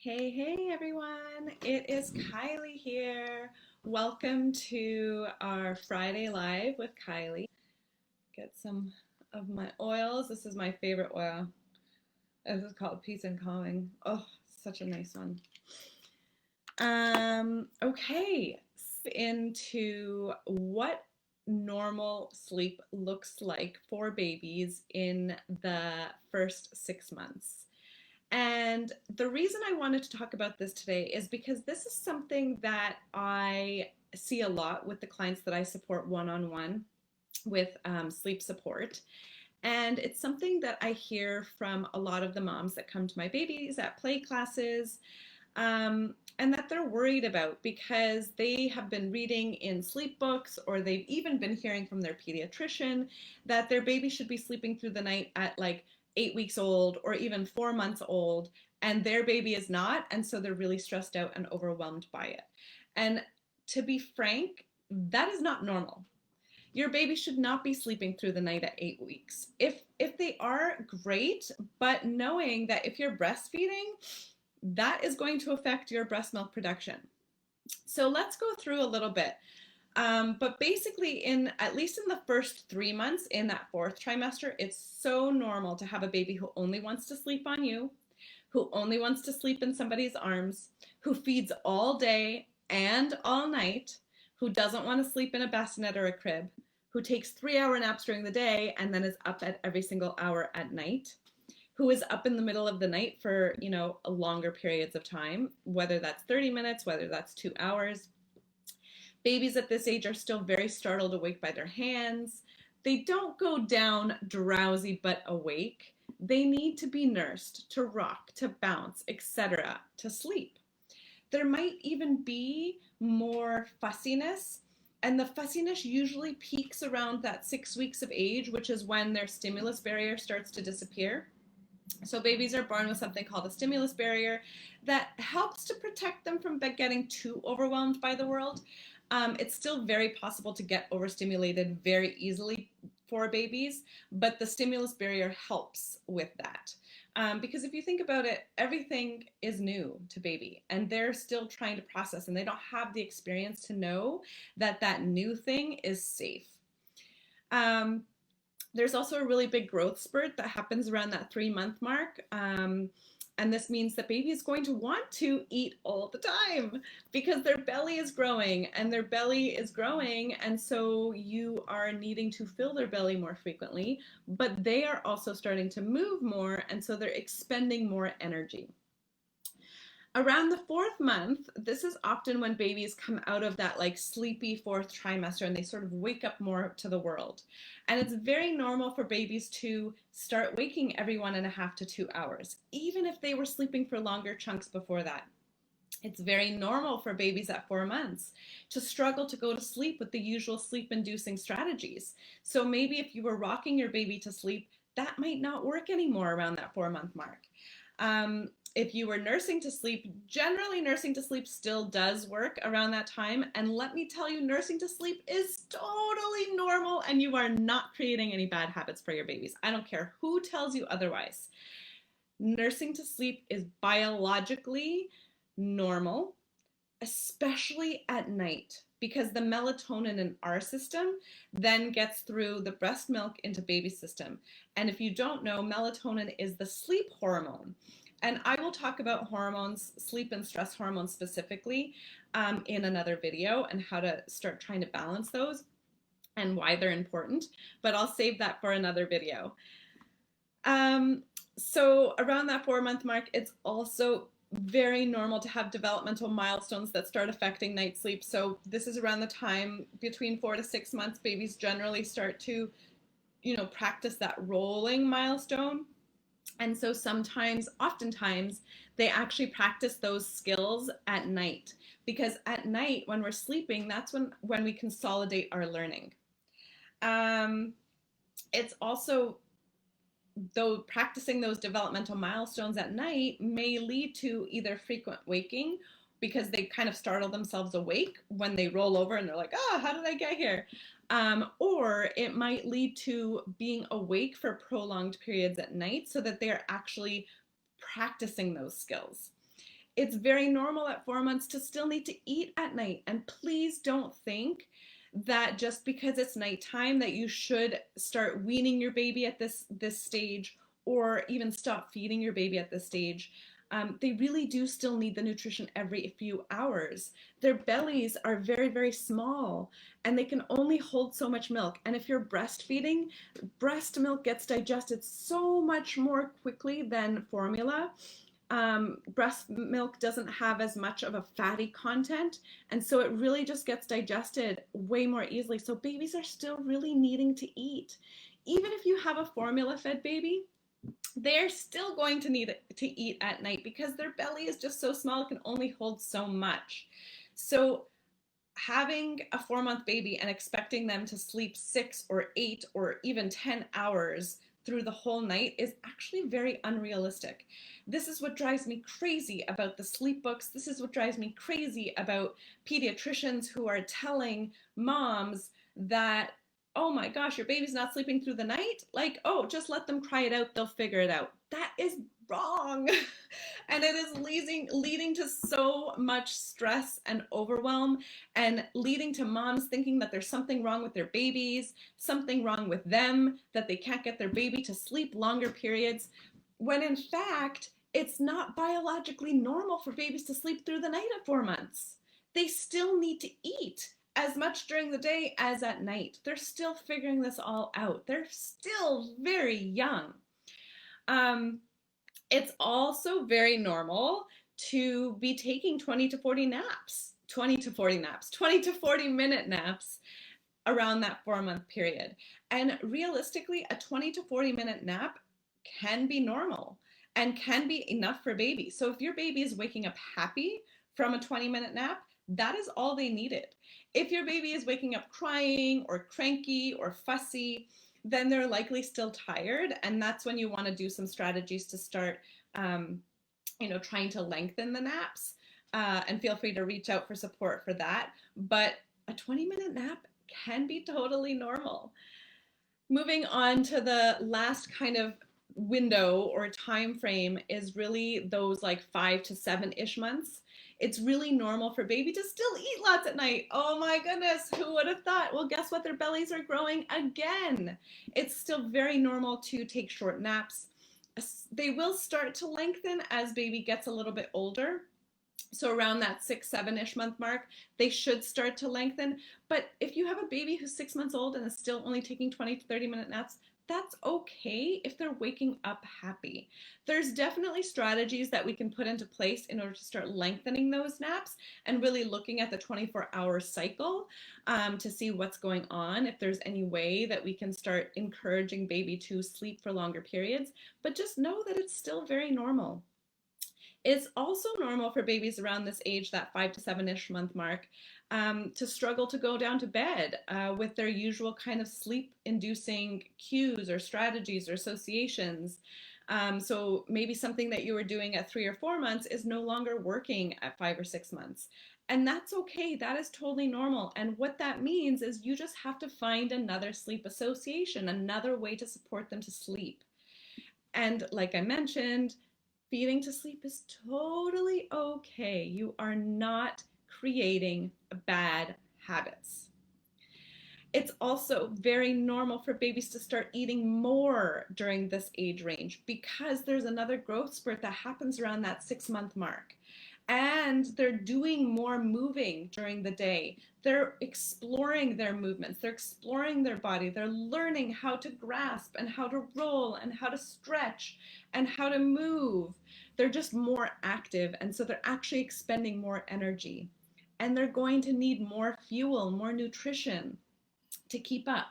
Hey everyone, it is Kylie here. Welcome to our Friday Live with Kylie. Get some of my oils. This is my favorite oil. This is called Peace and Calming. Oh, such a nice one. Okay, into what normal sleep looks like for babies in the first 6 months. And the reason I wanted to talk about this today is because this is something that I see a lot with the clients that I support one-on-one with sleep support. And it's something that I hear from a lot of the moms that come to my babies at play classes, and that they're worried about because they have been reading in sleep books or they've even been hearing from their pediatrician that their baby should be sleeping through the night at like 8 weeks old or even 4 months old, and their baby is not. And so they're really stressed out and overwhelmed by it. And to be frank, that is not normal. Your baby should not be sleeping through the night at 8 weeks. If they are, great, but knowing that if you're breastfeeding, that is going to affect your breast milk production. So let's go through a little bit. But basically, in at least in the first 3 months, in that fourth trimester, it's so normal to have a baby who only wants to sleep on you, who only wants to sleep in somebody's arms, who feeds all day and all night, who doesn't want to sleep in a bassinet or a crib, who takes 3-hour naps during the day and then is up at every single hour at night, who is up in the middle of the night for, longer periods of time, whether that's 30 minutes, whether that's 2 hours. Babies at this age are still very startled awake by their hands. They don't go down drowsy but awake. They need to be nursed, to rock, to bounce, etc., to sleep. There might even be more fussiness, and the fussiness usually peaks around that 6 weeks of age, which is when their stimulus barrier starts to disappear. So babies are born with something called a stimulus barrier that helps to protect them from getting too overwhelmed by the world. It's still very possible to get overstimulated very easily for babies, but the stimulus barrier helps with that. Because if you think about it, everything is new to baby and they're still trying to process, and they don't have the experience to know that that new thing is safe. There's also a really big growth spurt that happens around that 3-month mark. And this means that baby is going to want to eat all the time because their belly is growing and their belly is growing. And so you are needing to fill their belly more frequently, but they are also starting to move more. And so they're expending more energy. Around the 4th month, this is often when babies come out of that like sleepy 4th trimester and they sort of wake up more to the world. And it's very normal for babies to start waking every 1.5 to 2 hours, even if they were sleeping for longer chunks before that. It's very normal for babies at 4 months to struggle to go to sleep with the usual sleep-inducing strategies. So maybe if you were rocking your baby to sleep, that might not work anymore around that 4-month mark. If you were nursing to sleep, generally nursing to sleep still does work around that time. And let me tell you, nursing to sleep is totally normal and you are not creating any bad habits for your babies. I don't care who tells you otherwise. Nursing to sleep is biologically normal, especially at night, because the melatonin in our system then gets through the breast milk into baby's system. And if you don't know, melatonin is the sleep hormone. And I will talk about hormones, sleep and stress hormones specifically, in another video, and how to start trying to balance those and why they're important, but I'll save that for another video. So around that 4-month mark, it's also very normal to have developmental milestones that start affecting night sleep. So this is around the time between 4 to 6 months, babies generally start to, practice that rolling milestone. And so oftentimes, they actually practice those skills at night, because at night when we're sleeping, that's when we consolidate our learning. It's also, though, practicing those developmental milestones at night may lead to either frequent waking, because they kind of startle themselves awake when they roll over and they're like, oh, how did I get here? Or it might lead to being awake for prolonged periods at night so that they're actually practicing those skills. It's very normal at 4 months to still need to eat at night. And please don't think that just because it's nighttime that you should start weaning your baby at this stage, or even stop feeding your baby at this stage. They really do still need the nutrition every few hours. Their bellies are very, very small and they can only hold so much milk. And if you're breastfeeding, breast milk gets digested so much more quickly than formula. Breast milk doesn't have as much of a fatty content, and so it really just gets digested way more easily. So babies are still really needing to eat. Even if you have a formula fed baby, they're still going to need to eat at night because their belly is just so small, it can only hold so much. So having a 4 month baby and expecting them to sleep 6 or 8 or even 10 hours through the whole night is actually very unrealistic. This is what drives me crazy about the sleep books. This is what drives me crazy about pediatricians who are telling moms that, oh my gosh, your baby's not sleeping through the night. Like, oh, just let them cry it out, they'll figure it out. That is wrong. And it is leading to so much stress and overwhelm, and leading to moms thinking that there's something wrong with their babies, something wrong with them, that they can't get their baby to sleep longer periods, when in fact, it's not biologically normal for babies to sleep through the night at 4 months. They still need to eat as much during the day as at night. They're still figuring this all out. They're still very young. Um, it's also very normal to be taking 20 to 40 naps, 20 to 40 naps, 20 to 40-minute naps around that 4 month period. And realistically, a 20 to 40-minute nap can be normal and can be enough for baby. So if your baby is waking up happy from a 20-minute nap, that is all they needed. If your baby is waking up crying or cranky or fussy, then they're likely still tired. And that's when you want to do some strategies to start, trying to lengthen the naps. And feel free to reach out for support for that. But a 20-minute nap can be totally normal. Moving on to the last kind of window or time frame is really those like 5 to 7-ish months. It's really normal for baby to still eat lots at night. Oh my goodness, who would have thought? Well, guess what? Their bellies are growing again. It's still very normal to take short naps. They will start to lengthen as baby gets a little bit older. So around that 6, 7-ish month mark, they should start to lengthen. But if you have a baby who's 6 months old and is still only taking 20 to 30-minute naps, that's okay if they're waking up happy. There's definitely strategies that we can put into place in order to start lengthening those naps and really looking at the 24-hour cycle to see what's going on, if there's any way that we can start encouraging baby to sleep for longer periods. But just know that it's still very normal. It's also normal for babies around this age, that 5 to 7-ish month mark, to struggle to go down to bed with their usual kind of sleep-inducing cues or strategies or associations. So maybe something that you were doing at 3 or 4 months is no longer working at 5 or 6 months. And that's okay. That is totally normal. And what that means is you just have to find another sleep association, another way to support them to sleep. And like I mentioned, feeding to sleep is totally okay. You are not creating bad habits. It's also very normal for babies to start eating more during this age range because there's another growth spurt that happens around that 6 month mark. And they're doing more moving during the day. They're exploring their movements. They're exploring their body. They're learning how to grasp and how to roll and how to stretch and how to move. They're just more active. And so they're actually expending more energy. And they're going to need more fuel, more nutrition to keep up.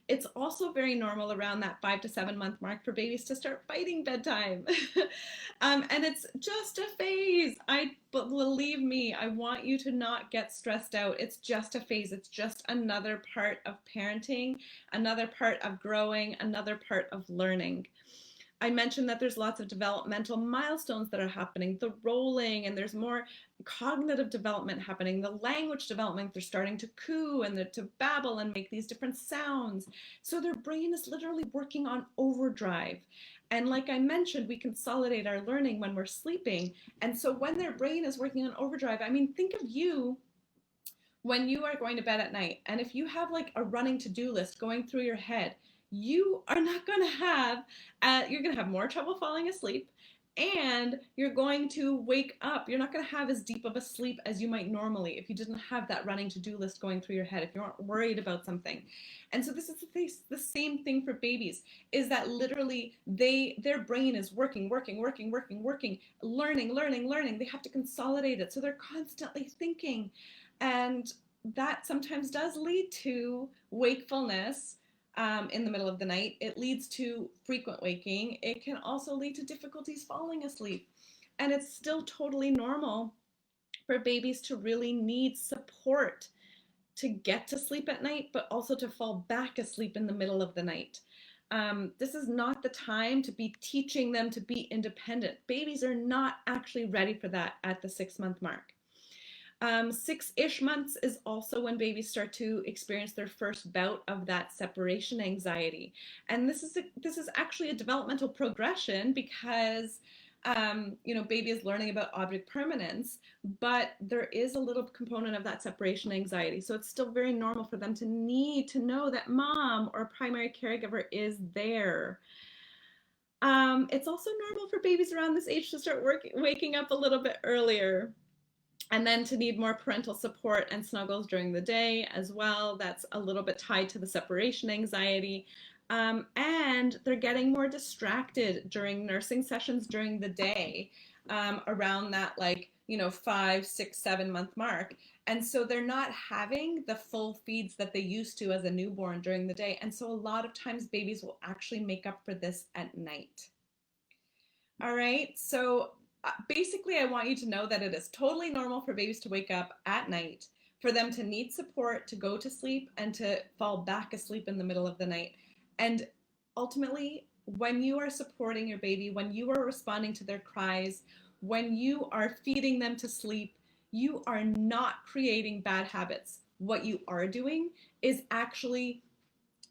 It's also very normal around that 5 to 7 month mark for babies to start fighting bedtime. And it's just a phase. But believe me, I want you to not get stressed out. It's just a phase. It's just another part of parenting, another part of growing, another part of learning. I mentioned that there's lots of developmental milestones that are happening, the rolling, and there's more cognitive development happening, the language development. They're starting to coo and to babble and make these different sounds. So their brain is literally working on overdrive. And like I mentioned, we consolidate our learning when we're sleeping. And so when their brain is working on overdrive, I mean, think of you when you are going to bed at night, and if you have like a running to-do list going through your head, you are not going to have, you're going to have more trouble falling asleep, and you're going to wake up. You're not going to have as deep of a sleep as you might normally if you didn't have that running to-do list going through your head, if you aren't worried about something. And so this is the same thing for babies, is that literally their brain is working, learning. They have to consolidate it. So they're constantly thinking. And that sometimes does lead to wakefulness in the middle of the night. It leads to frequent waking. It can also lead to difficulties falling asleep. And it's still totally normal for babies to really need support to get to sleep at night, but also to fall back asleep in the middle of the night. This is not the time to be teaching them to be independent. Babies are not actually ready for that at the 6-month mark. 6-ish months is also when babies start to experience their first bout of that separation anxiety. And this is actually a developmental progression because baby is learning about object permanence, but there is a little component of that separation anxiety. So it's still very normal for them to need to know that mom or primary caregiver is there. It's also normal for babies around this age to start waking up a little bit earlier, and then to need more parental support and snuggles during the day as well. That's a little bit tied to the separation anxiety. And they're getting more distracted during nursing sessions during the day, around that 5, 6, 7-month mark. And so they're not having the full feeds that they used to as a newborn during the day. And so a lot of times babies will actually make up for this at night. All right, so basically, I want you to know that it is totally normal for babies to wake up at night, for them to need support to go to sleep and to fall back asleep in the middle of the night. And ultimately, when you are supporting your baby, when you are responding to their cries, when you are feeding them to sleep, you are not creating bad habits. What you are doing is actually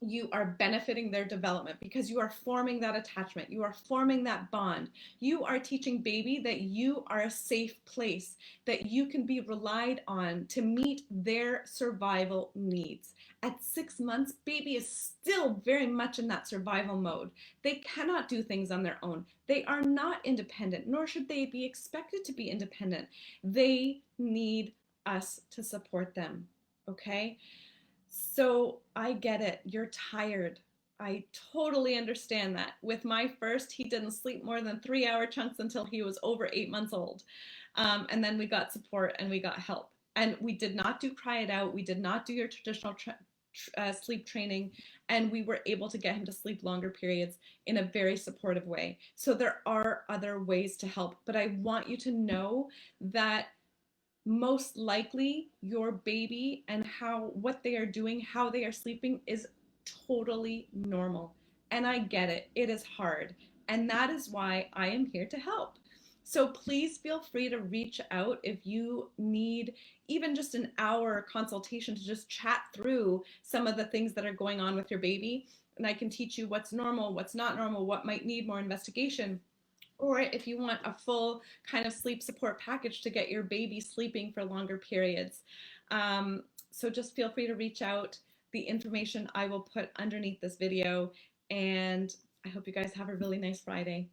you are benefiting their development, because you are forming that attachment. You are forming that bond. You are teaching baby that you are a safe place, that you can be relied on to meet their survival needs. At 6 months, baby is still very much in that survival mode. They cannot do things on their own. They are not independent, nor should they be expected to be independent. They need us to support them, okay? So I get it. You're tired. I totally understand that. With my first, he didn't sleep more than 3-hour chunks until he was over 8 months old. And then we got support and we got help. And we did not do cry it out. We did not do your traditional sleep training. And we were able to get him to sleep longer periods in a very supportive way. So there are other ways to help. But I want you to know that most likely your baby and what they are doing, how they are sleeping, is totally normal. And I get it. It is hard. And that is why I am here to help. So please feel free to reach out if you need even just an hour consultation to just chat through some of the things that are going on with your baby. And I can teach you what's normal, what's not normal, what might need more investigation. Or if you want a full kind of sleep support package to get your baby sleeping for longer periods. So just feel free to reach out. The information I will put underneath this video. And I hope you guys have a really nice Friday.